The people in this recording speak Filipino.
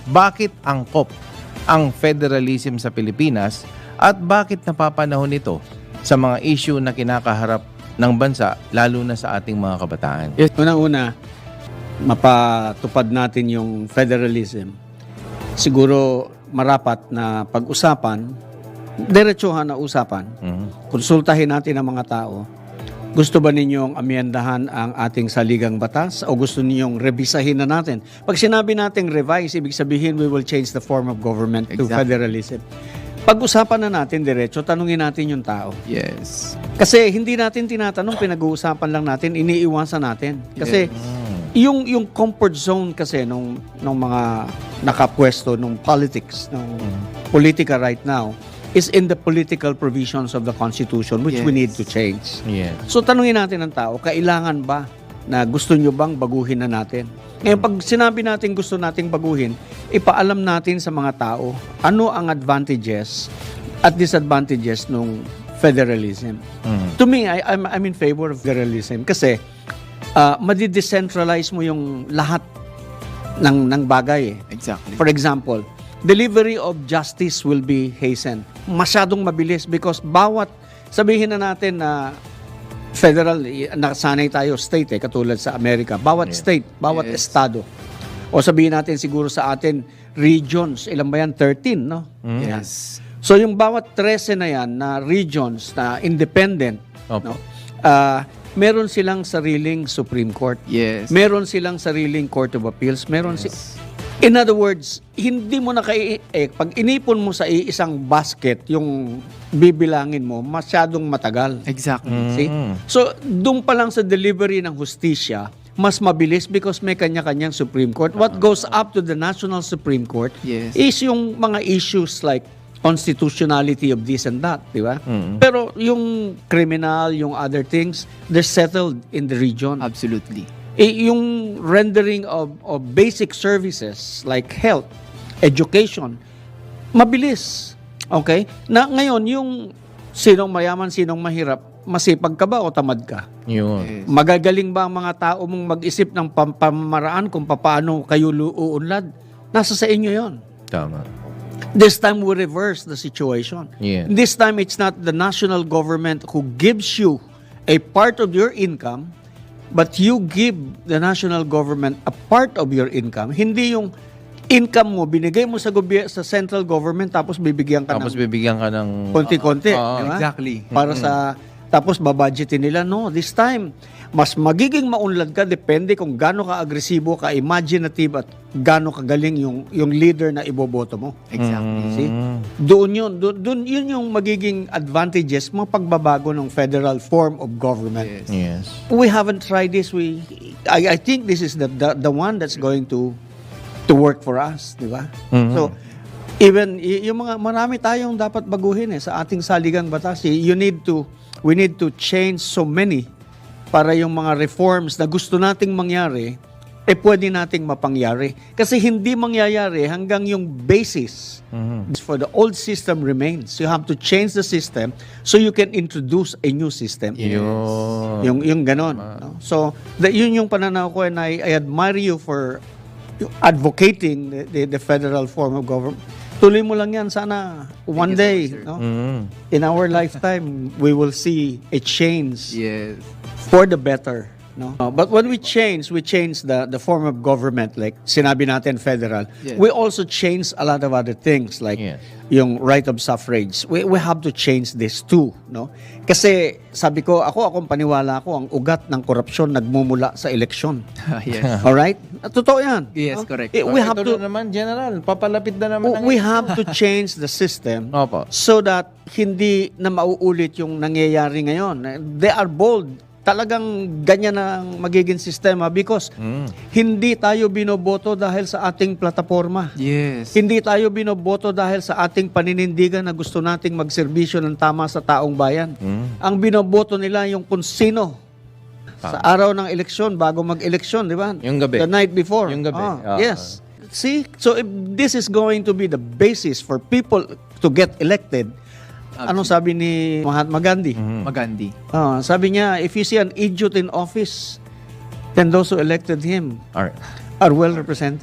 Bakit angkop ang federalism sa Pilipinas at bakit napapanahon ito sa mga issue na kinakaharap ng bansa, lalo na sa ating mga kabataan? Yes, unang-una, mapatupad natin yung federalism. Siguro marapat na pag-usapan, diretsuhan na usapan, konsultahin natin ang mga tao. Gusto ba ninyong amyendahan ang ating saligang batas o gusto ninyong revisahin na natin? Pag sinabi nating revise, ibig sabihin we will change the form of government to federalism. Pag-usapan na natin diretso, tanungin natin yung tao. Yes. Kasi hindi natin tinatanong, pinag-uusapan lang natin, iniiwasan natin. Kasi yung comfort zone kasi nung mga nakapwesto nung politics, nung politika right now is in the political provisions of the Constitution which we need to change. Yes. So tanungin natin ang tao, kailangan ba na gusto nyo bang baguhin na natin? Ngayon, pag sinabi natin gusto nating baguhin, ipaalam natin sa mga tao ano ang advantages at disadvantages nung federalism. To me, I'm in favor of federalism kasi madi-decentralize mo yung lahat ng bagay. Exactly. For example, delivery of justice will be hastened. Masyadong mabilis because sabihin na natin na federal, nakasanay tayo state katulad sa Amerika. Bawat state, bawat estado. O sabihin natin siguro sa atin, regions, ilan ba yan? 13, no? Yes. So yung bawat 13 na yan, na regions, na independent, no? Meron silang sariling Supreme Court. Yes. Meron silang sariling Court of Appeals. In other words, hindi mo na pag inipon mo sa isang basket, yung bibilangin mo, masyadong matagal. Exactly. See? So, doon pa lang sa delivery ng hustisya, mas mabilis because may kanya-kanyang Supreme Court. What goes up to the National Supreme Court is yung mga issues like constitutionality of this and that, di ba? Pero yung criminal, yung other things, they're settled in the region. Absolutely. Yung rendering of basic services like health, education, mabilis. Okay? Na ngayon, yung sinong mayaman, sinong mahirap, masipag ka ba o tamad ka? Yun. Magagaling ba ang mga tao mong mag-isip ng pamamaraan kung paano kayo uunlad? Nasa sa inyo yon. Tama. This time we reverse the situation. Yeah. This time it's not the national government who gives you a part of your income, but you give the national government a part of your income. Hindi yung income mo, binigay mo sa central government tapos bibigyan ka ng konti-konti. Diba? Exactly. Para tapos babudgetin nila. No, this time, mas magiging maunlad ka depende kung gaano ka agresibo, ka imaginative at gaano kagaling yung leader na iboboto mo. Exactly. See? Doon yun yung magiging advantages mga pagbabago ng federal form of government. Yes. We haven't tried this. I think this is the one that's going to work for us, di ba? So, even yung marami tayong dapat baguhin sa ating saligang batas. We need to change so many para yung mga reforms na gusto nating mangyari, pwede nating mapangyari. Kasi hindi mangyayari hanggang yung basis for the old system remains. You have to change the system so you can introduce a new system. Yes. Yung ganon. No? So, yun yung pananaw ko and I admire you for advocating the federal form of government. Tuloy mo lang yan. Sana one day, no? In our lifetime, we will see a change for the better. No? But when we change the form of government, like sinabi natin federal, we also change a lot of other things, like yung right of suffrage. We have to change this too. No? Kasi sabi ko, akong paniwala ko, ang ugat ng korupsyon nagmumula sa eleksyon. Yes. Alright? Totoo yan. Yes, correct. We have Ito to, na naman, General. Papalapit na naman. we have to change the system Opo. so that hindi na mauulit yung nangyayari ngayon. They are bold. Talagang ganyan ang magiging sistema because hindi tayo binoboto dahil sa ating plataforma. Yes. Hindi tayo binoboto dahil sa ating paninindigan na gusto nating magserbisyo ng tama sa taong bayan. Ang binoboto nila yung kung sino sa araw ng eleksyon, bago mag-eleksyon, di ba? Yung gabi. The night before. Yung gabi. Yes. See? So if this is going to be the basis for people to get elected, anong sabi ni Mahatma Gandhi? Magandi. Sabi niya, if you see an idiot in office, then those who elected him Alright. are well represented.